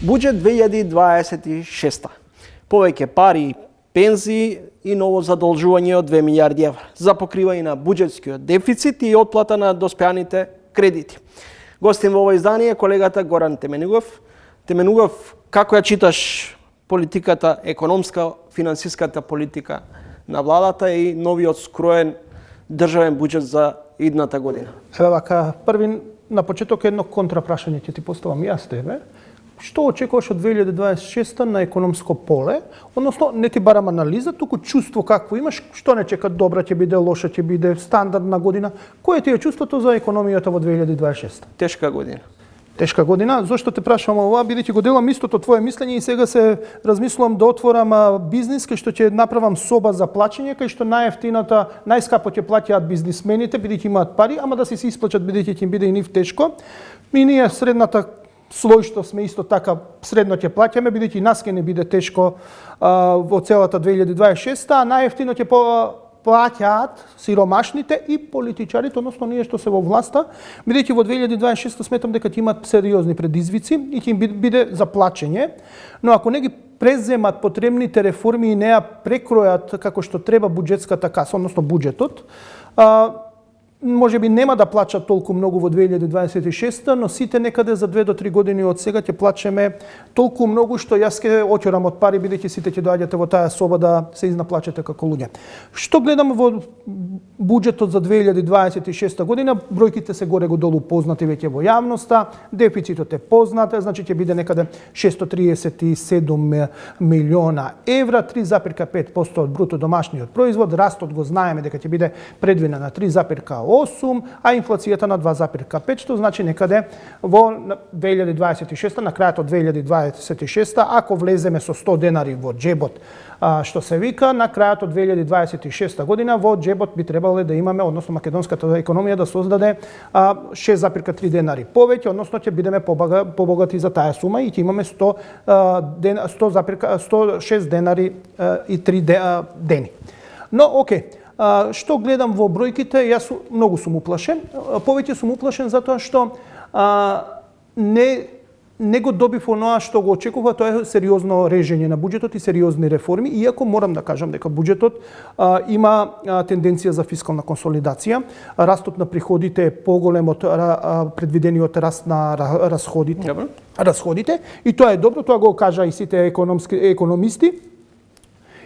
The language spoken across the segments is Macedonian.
Буџет 2026. Повеќе пари, пензии и ново задолжување од 2 милиарди евра за покривање на буџетскиот дефицит и отплата на доспеаните кредити. Гостин во ова издание колегата Горан Теменугов. Теменугов, како ја читаш политиката, економска, финансиската политика на владата и новиот скроен државен буџет за идната година? Еве вака, први на почеток едно контрапрашање ќе ти поставам јас тебе. Што очекуваш од 2026 на економско поле? Односно, не ти барам анализа, туку чувство какво имаш, што не чека, добра ќе биде, лоша ќе биде, стандардна година. Кое ти е чувството за економијата во 2026? Тешка година. Тешка година. Зошто те прашувам ова? Бидејќи го делам истото твое мислење и сега се размислувам да отворам бизнис кај што ќе направам соба за плаќање, кај што најскапо ќе плаќаат бизнисмените, бидејќи имаат пари, ама да се исплачат бидејќи ќе им биде и нив тешко. И ние средната слој што сме исто така средно ќе плаќаме, бидејќи нас ќе не биде тешко во целата 2026, а најефтино ќе плаќаат сиромашните и политичарите, односно ние што се во власта, бидејќи во 2026 сметам дека ќе имат сериозни предизвици и ќе им биде за плаќање, но ако не ги преземат потребните реформи и не ја прекројат како што треба буџетската каса, односно буџетот, може би нема да плачат толку многу во 2026, но сите некаде за 2 до 3 години од сега ќе плачеме толку многу што јас ќе оќерам од пари, бидејќи сите ќе доаѓате во таа соба да се изнаплачете како луѓе. Што гледам во буџетот за 2026 година, бројките се горе го долу познати веќе во јавноста, дефицитот е познат, значи ќе биде некаде 637 милиона евра, 3,5% од бруто домашниот производ, растот го знаеме дека ќе биде предвиден на 3,8, а инфлацијата на 2,5, што значи некаде во 2026, на крајот од 2026, ако влеземе со 100 денари во џебот, што се вика, на крајот од 2026 година во џебот би требало да имаме, односно македонската економија да создаде 6,3 денари повеќе, односно ќе бидеме побогати за таа сума и ќе имаме 106 денари и 3 дени. Но, окей. Што гледам во бројките, јас многу сум уплашен. Повеќе сум уплашен затоа што не го добив оноа што го очекува, тоа е сериозно режење на буџетот и сериозни реформи, иако морам да кажам дека буџетот има тенденција за фискална консолидација. Растот на приходите е поголем од предвидениот раст на расходите и тоа е добро, тоа го кажа и сите економисти.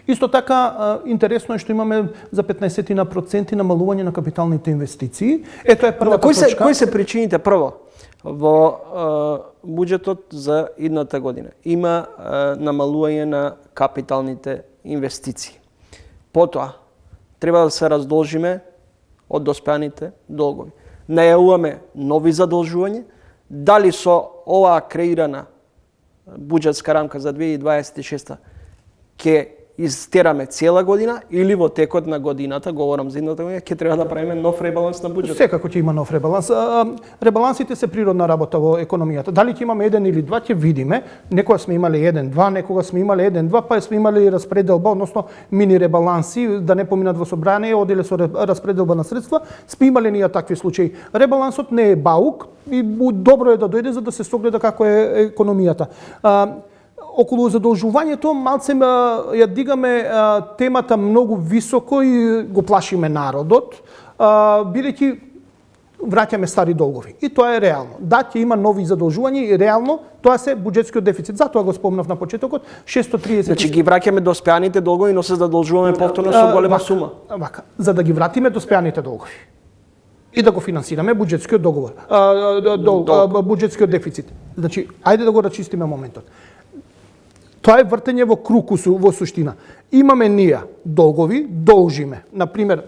Исто така, интересно е што имаме за 15% намалување на капиталните инвестиции. Ето е првата точка. Кои се причините? Прво, во буџетот за идната година има намалување на капиталните инвестиции. Потоа, треба да се раздолжиме од доспеаните долгови. Најавуваме нови задолжувања, дали со оваа креирана буџетска рамка за 2026 ќе изтераме цела година или во текот на годината, говорам за идната година, ќе треба да правиме нов ребаланс на буџетот. Секако ќе има нов ребаланс. Ребалансите се природна работа во економијата. Дали ќе имаме еден или два, ќе видиме. Некога сме имале 1-2, некога сме имале 1-2, па сме имали распределба, односно мини ребаланси, да не поминат во собрание, оделе со распределба на средства. Сме имале ние такви случаи. Ребалансот не е баук и добро е да дојде за да се согледа како е економијата. Околу задолжувањето малце ја дигаме темата многу високо и го плашиме народот, бидејќи враќаме стари долгови. И тоа е реално. Да, ќе има нови задолжувања и реално тоа се буџетскиот дефицит. Затоа го спомнав на почетокот, 630. Значи ги враќаме доспеаните долгови, но се задолжуваме повторно со голема сума. Вака, за да ги вратиме доспеаните долгови и да го финансираме буџетскиот договор, буџетскиот дефицит. Значи, ајде да го рачистиме моментот. Тоа е вртење во круг во суштина. Имаме ние долгови, должиме. Например,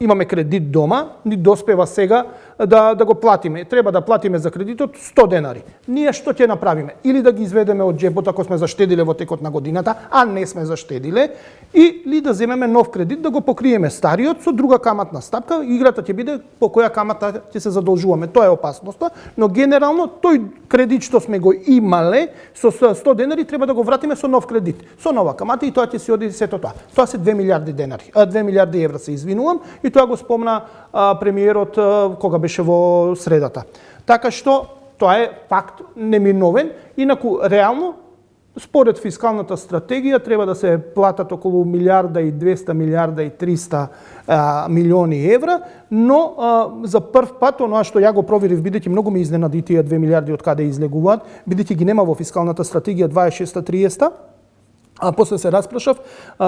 имаме кредит дома, ни доспева сега да го платиме. Треба да платиме за кредитот 100 денари. Ние што ќе направиме? Или да ги изведеме од џебот ако сме заштедиле во текот на годината, а не сме заштедиле, или да земеме нов кредит да го покриеме стариот со друга каматна стапка. Играта ќе биде по која камата ќе се задолжуваме. Тоа е опасноста, но генерално тој кредит што сме го имале со 100 денари треба да го вратиме со нов кредит, со нова камата и тоа ќе се оди сето тоа. Тоа се 2 милиарди денари, 2 милиарди евра се извинувам и тоа го спомна премиерот кога беше во средата. Така што тоа е факт неминовен, инаку реално според фискалната стратегија треба да се платат околу 1.200 1.300 милиони евра, но за прв пат, оноа што ја го проверив, бидејќи многу ме изненади тие 2 милиарди од каде излегуваат, бидејќи ги нема во фискалната стратегија 26-30, а после се распрашав,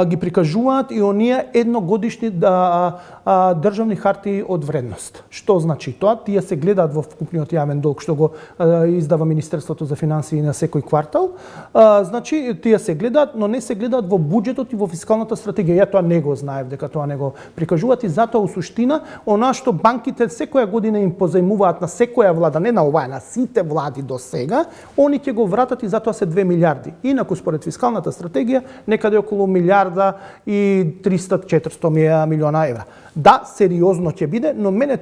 ги прикажуваат и оние едногодишни државни хартии од вредност. Што значи тоа? Тие се гледаат во вкупниот јавен долг што го издава Министерството за финансии на секој квартал. Значи тие се гледаат, но не се гледаат во буџетот и во фискалната стратегија. Ја тоа не го знаев дека тоа не го прикажуваат и затоа у суштина она што банките секоја година им позајмуваат на секоја влада, не на оваа, на сите влади до сега, они ќе го вратат и затоа се 2 милиарди. Инаку според фискалната стратегија некаде околу 1.300-400 милиона евра. Да, сериозно ќе биде, но мене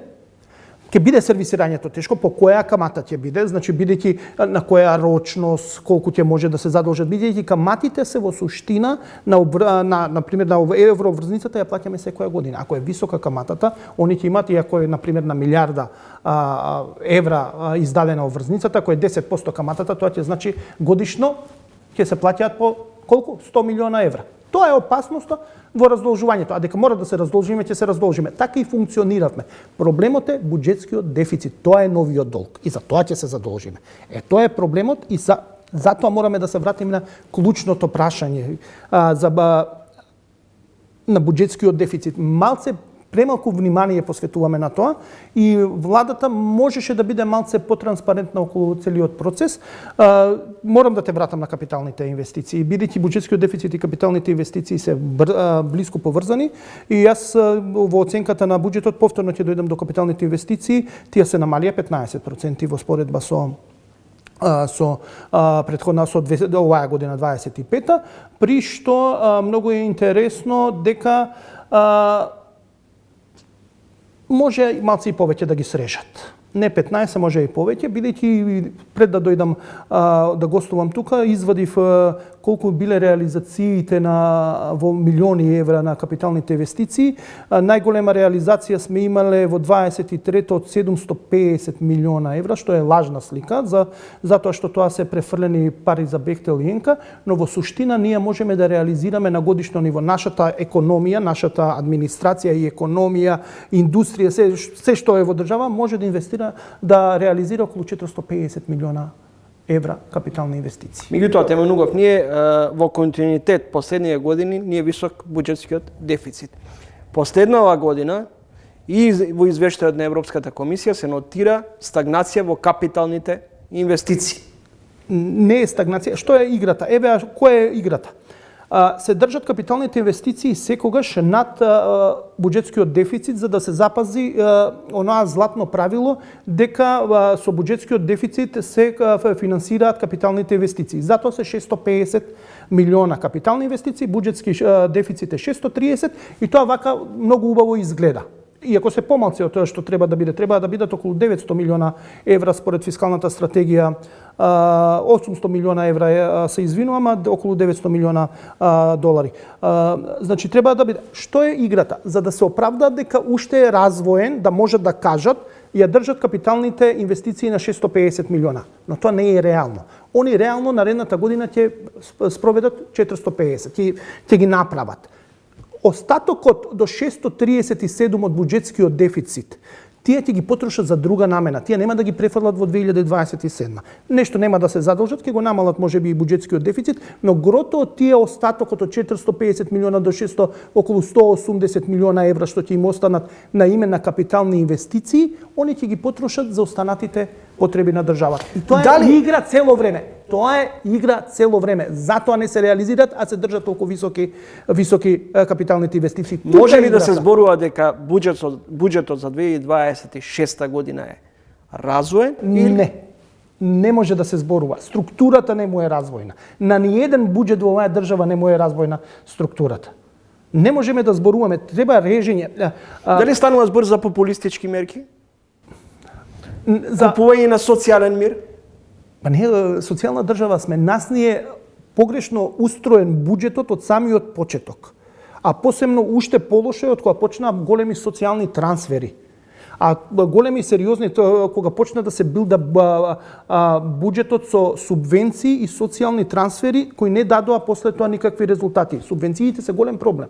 ќе биде сервисирањето тешко, по која камата ќе биде, значи бидејќи на која рочност, колку ќе може да се задолжат, бидејќи каматите се во суштина на пример на евроврзницата ја плаќаме секоја година. Ако е висока каматата, они ќе имат, и ако е на пример на 1 милиарда евра издадена врзницата, ако е 10% каматата, тоа ќе значи годишно ќе се плаќаат по колку? 100 милиона евра. Тоа е опасноста во раздолжувањето. А дека мора да се раздолжиме, ќе се раздолжиме. Така и функциониравме. Проблемот е буџетскиот дефицит. Тоа е новиот долг. И за тоа ќе се задолжиме. Тоа е проблемот и затоа мораме да се вратиме на клучното прашање на буџетскиот дефицит. Малце премалку внимание посветуваме на тоа и владата можеше да биде малце потранспарентна околу целиот процес. Морам да те вратам на капиталните инвестиции. Бидејќи буџетскиот дефицит и капиталните инвестиции се блиско поврзани и јас во оценката на буџетот повторно ќе дојдам до капиталните инвестиции, тие се намалија 15% во споредба со претходна со оваа година 25-та, при што многу е интересно дека може малци и повеќе да ги срежат. Не 15, може и повеќе, бидејќи пред да дојдам да гостувам тука, извадив колку биле реализациите во милиони евра на капиталните инвестиции. Најголема реализација сме имале во 23-то од 750 милиона евра, што е лажна слика, затоа што тоа се префрлени пари за Бехтел и Енка, но во суштина ние можеме да реализираме на годишно ниво нашата економија, нашата администрација и економија, индустрија, се што е во држава, може да инвестира, да реализира околу 450 милиона евра капитални инвестиции. Меѓутоа, теменував, ние во континуитет последнија години ние висок буџетскиот дефицит. Последнава година и во извештајот на Европската комисија се нотира стагнација во капиталните инвестиции. Не е стагнација. Што е играта? Еве, која е играта? Се држат капиталните инвестиции секогаш над буџетскиот дефицит за да се запази онаа златно правило дека со буџетскиот дефицит се финансираат капиталните инвестиции. Затоа се 650 милиона капитални инвестиции, буџетски дефицит е 630 и тоа вака многу убаво изгледа. Иако се помалци од тоа што треба да бидат околу 900 милиона евра според фискалната стратегија, 800 милиона евра се извинувам, а околу 900 милиона долари. Значи треба да биде. Што е играта? За да се оправдаат дека уште е развоен, да можат да кажат ја држат капиталните инвестиции на 650 милиона. Но тоа не е реално. Они реално наредната година ќе спроведат 450, ќе ги направат. Остатокот до 637 од буџетскиот дефицит, тие ќе ги потрошат за друга намена. Тие нема да ги префрлат во 2027. Нешто нема да се задолжат, ќе го намалат можеби и буџетскиот дефицит, но грото од тие остатокот од 450 милиона до 600, околу 180 милиона евра што ќе им останат на име на капитални инвестиции, они ќе ги потрошат за останатите потреби на државата. И тоа е игра цело време. Тоа е игра цело време. Затоа не се реализираат, а се држат толку високи капиталните инвестиции. Може ли да се зборува дека буџетот за 2026 година е развоен? Не. Не може да се зборува. Структурата не му е развојна. На ниеден буџет во оваа држава не му е развојна структурата. Не можеме да зборуваме, треба режење. Дали станува збор за популистички мерки? За купување на социјален мир? Па не, социјална држава сме. Нас ни е погрешно устроен буџетот од самиот почеток. А посебно уште полошо е од кога почнаа големи социјални трансфери. А големи и сериозни, кога почна да се билда буџетот со субвенции и социјални трансфери кои не дадоа после тоа никакви резултати. Субвенциите се голем проблем.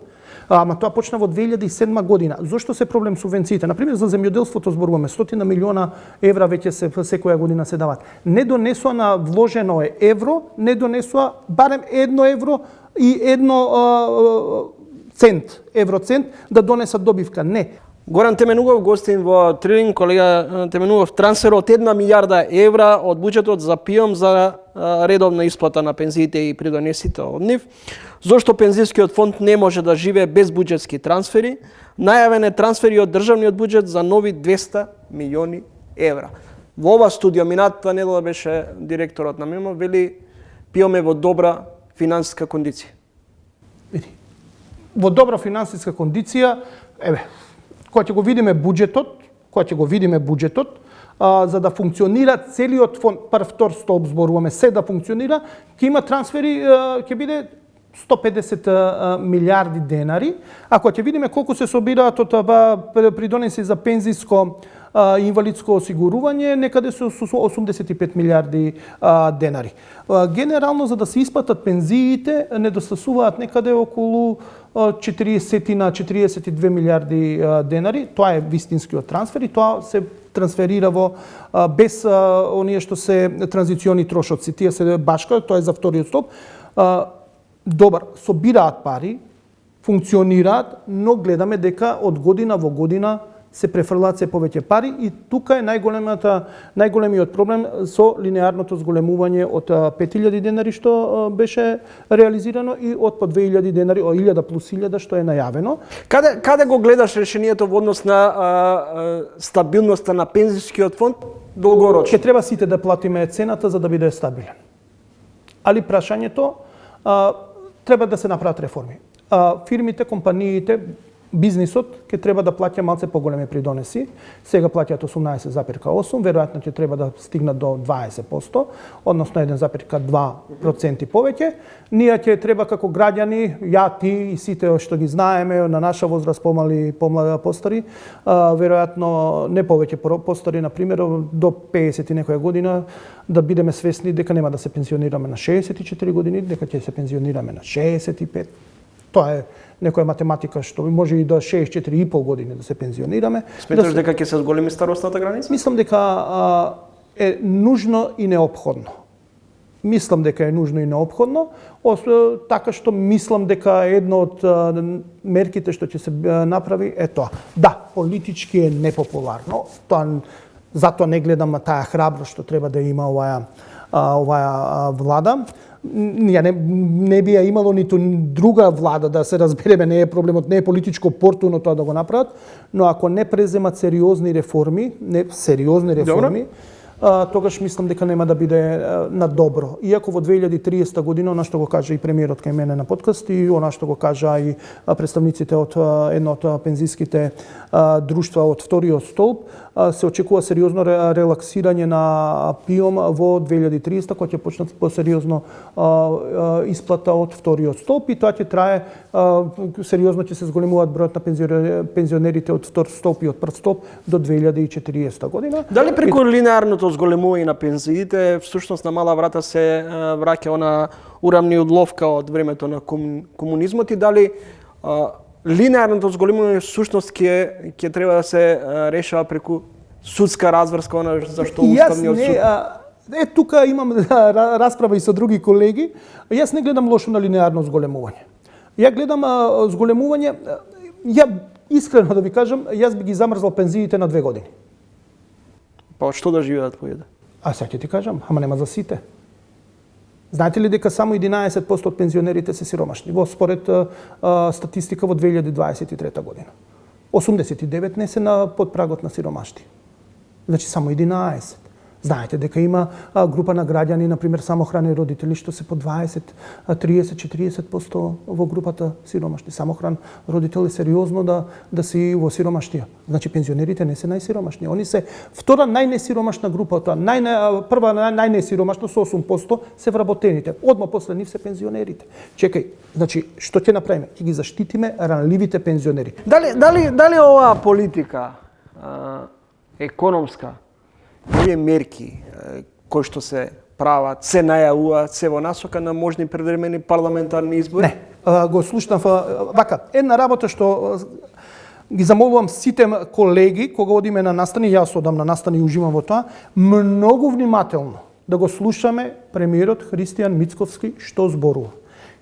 Ама тоа почна во 2007 година. Зошто се проблем субвенциите? Например, за земјоделството зборуваме, 100 милиона евра веќе се секоја година се дават. Не донесува на вложено евро, не донесува барем 1 евро и 1 цент, евроцент да донесат добивка. Не. Горан Теменугов, гостин во Трилинг, колега Теменугов, трансфер од 1 милиарда евра од буџетот за ПИОМ за редовна исплата на пензиите и придонесите од нив. Зошто пензискиот фонд не може да живее без буџетски трансфери? Најавен е трансфери од државниот буџет за нови 200 милиони евра. Во ова студио минатата недела беше директорот на МИМО, вели ПИОМ е во добра финансиска кондиција. Во добра финансиска кондиција, кога ќе го видиме буџетот, за да функционира целиот фонд, прв, втор столб зборуваме, се да функционира, ќе има трансфери, ќе биде 150 милиарди денари. Ако ќе видиме колку се собираат од придонеси за пензиско и инвалидско осигурување, некаде се 85 милиарди денари. Генерално, за да се исплатат пензиите, недостасуваат некаде околу 42 милиарди денари. Тоа е вистинскиот трансфер и тоа се трансферира без оние што се транзициони трошоци. Тие се башка, тоа е за вториот столб. Добар, собираат пари, функционираат, но гледаме дека од година во година се префрлаат се повеќе пари и тука е најголемиот проблем со линеарното зголемување од 5000 денари што беше реализирано и од по 2000 денари, 1000 плюс 1000 што е најавено. Каде го гледаш решението во однос на стабилноста на пензискиот фонд долгорочно? Ќе треба сите да платиме цената за да биде стабилен. Али прашањето треба да се направат реформи. Фирмите, компаниите, бизнисот ќе треба да плаќа малце поголеми придонеси. Сега плаќаат 18,8, веројатно ќе треба да стигнат до 20%, односно 1,2% повеќе. Ние ќе треба како граѓани, ја, ти и сите што ги знаеме на наша возраст, помали, помлада, постари, веројатно не повеќе постари, на пример, до 50 и некоја година, да бидеме свесни дека нема да се пензионираме на 64 години, дека ќе се пензионираме на 65. Тоа е некоја математика што може и до 64,5 години да се пензионираме. Сметаш дека ќе се зголеми старосната граница? Мислам дека е нужно и неопходно. Така што мислам дека едно од мерките што ќе се направи е тоа. Да, политички е непопуларно. Затоа не гледам таа храброст што треба да има оваа влада. Ние не би ја имало ниту друга влада, да се разбереме, не е проблемот, не е политичко опортуно тоа да го направат, но ако не преземат сериозни реформи, тогаш мислам дека нема да биде на добро. Иако во 2030 година, она што го кажа и премиерот кај мене на подкаст и она што го кажа и представниците од едно од пензиските друштва од вториот столб, се очекува сериозно релаксирање на ПИОМ во 2030, кога ќе почнат посериозно исплата од вториот столб и тоа ќе трае, сериозно ќе се зголемуваат бројот на пензионерите од втор столб и од прв столб до 2040 година. Дали преку линеарното зголемување на пензиите, всушност на мала врата се враќа она урамниловка од времето на комунизмот и дали линеарното зголемување всушност ќе треба да се решава преку судска разврска, она зашто Уставниот суд? Тука имам расправа и со други колеги. Јас не гледам лошо на линеарно зголемување. Ја гледам зголемување, искрено да ви кажам, јас би ги замрзал пензиите на 2 години. Па што да живеат по једа? Сега ќе ти кажам, ама нема за сите. Знаете ли дека само 11% од пензионерите се сиромашни според статистика во 2023 година? 89 не се под прагот на сиромашти. Значи само 11. Знаете дека има група на граѓани, например самохрани родители, што се по 20, 30, 40% во групата сиромашни. Самохран родител е сериозно да си во сиромаштија. Значи пензионерите не се најсиромашни. Они се втора најнесиромашна група, прва најнесиромашна со 8% се вработените. Одма после нив се пензионерите. Чекај, значи што ќе направиме? Ќе ги заштитиме ранливите пензионери. Дали оваа политика економска, овие мерки кои што се прават, се најавуваат, се во насока на можни превремени парламентарни избори? Не, го слушнав вака. Една работа што ги замолувам сите колеги кога одиме на настани, јас одам на настани и уживам во тоа, многу внимателно да го слушаме премиерот Христијан Мицковски што зборува.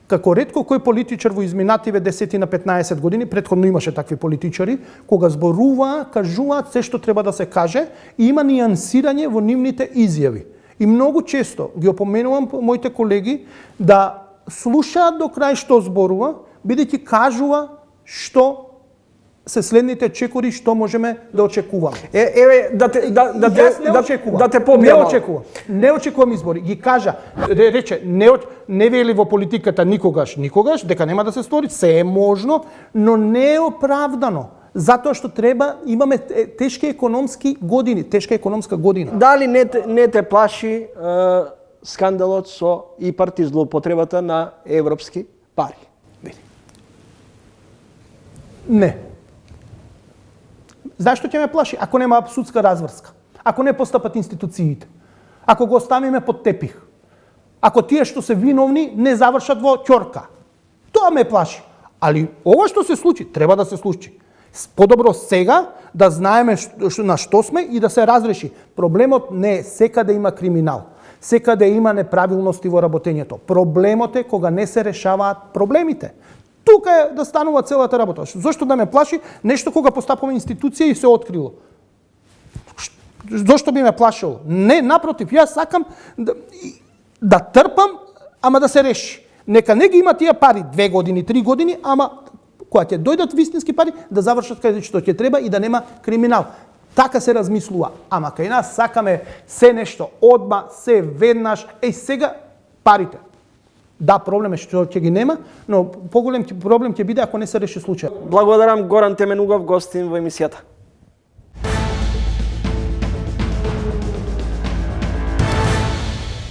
Како ретко кој политичар во изминативе 10 на 15 години, претходно имаше такви политичари, кога зборува, кажуваат се што треба да се каже и има нијансирање во нивните изјави. И многу често ги опоменувам моите колеги да слушаат до крај што зборува, бидејќи кажува што се следните чекори што можеме да очекуваме. Еве да те побијам. Не очекувам избори. Ги кажа, рече, не вели во политиката никогаш, дека нема да се стори, се е можно, но не е оправдано. Затоа што имаме тешки економски години, тешка економска година. Дали не те плаши скандалот со ИПАРТ и злоупотребата на европски пари? Не. Зашто ќе ме плаши? Ако нема судска разврска, ако не постапат институциите, ако го оставиме под тепих, ако тие што се виновни не завршат во ќорка, тоа ме плаши. Али ова што се случи, треба да се случи. Подобро сега да знаеме на што сме и да се разреши. Проблемот не е секаде има криминал, секаде има неправилности во работењето. Проблемот е кога не се решаваат проблемите. Тука е да станува целата работа. Зошто да ме плаши нешто кога постапува институција и се открило? Зошто би ме плашило? Не, напротив, јас сакам да трпам, ама да се реши. Нека не ги има тие пари 2 години, 3 години, ама кога ќе дојдат вистински пари, да завршат каде што ќе треба и да нема криминал. Така се размислува. Ама кај нас сакаме се нешто одма, се веднаш, сега парите. Да, проблем е што ќе ги нема, но поголем проблем ќе биде ако не се реши случај. Благодарам Горан Теменугов, гостин во емисијата.